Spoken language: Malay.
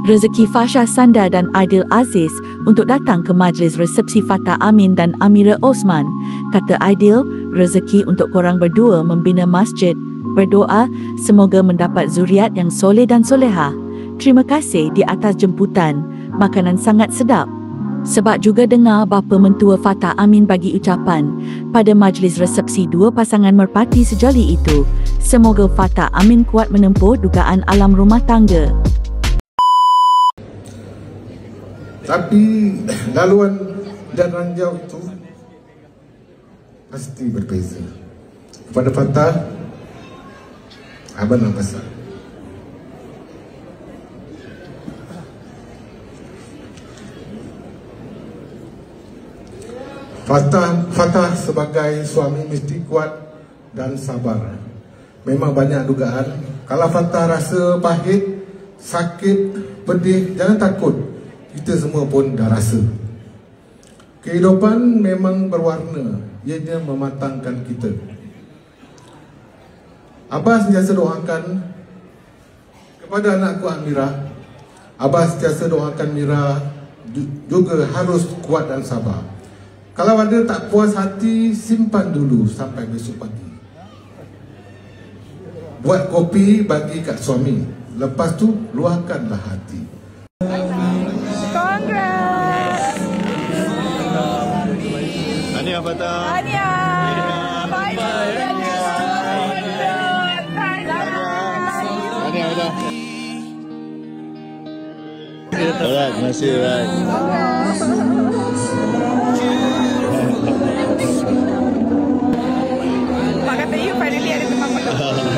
rezeki Fasha Sanda dan Aidil Aziz untuk datang ke majlis resepsi Fatah Amin dan Amira Osman. Kata Aidil, rezeki untuk korang berdua membina masjid. Berdoa, semoga mendapat zuriat yang soleh dan soleha. Terima kasih di atas jemputan. Makanan sangat sedap. Sebab juga dengar bapa mentua Fatah Amin bagi ucapan pada majlis resepsi dua pasangan merpati sejoli itu. Semoga Fatah Amin kuat menempuh dugaan alam rumah tangga. Tapi laluan dan ranjau itu pasti berbeza. Kepada Fatah, abang nak pasal. Fatah sebagai suami mesti kuat dan sabar. Memang banyak dugaan. Kalau Fatah rasa pahit, sakit, pedih, jangan takut. Kita semua pun dah rasa. Kehidupan memang berwarna. Ianya mematangkan kita. Abah sentiasa doakan kepada anakku Amira. Abah sentiasa doakan Mira juga harus kuat dan sabar. Kalau ada tak puas hati, simpan dulu sampai besok pagi. Buat kopi bagi kat suami. Lepas tu, luahkanlah hati. Congrats! Tahniah Fatah. Tahniah! Bye-bye! Tahniah Fatah. Alright, terima kasih. Mak kata you finally ada teman penuh.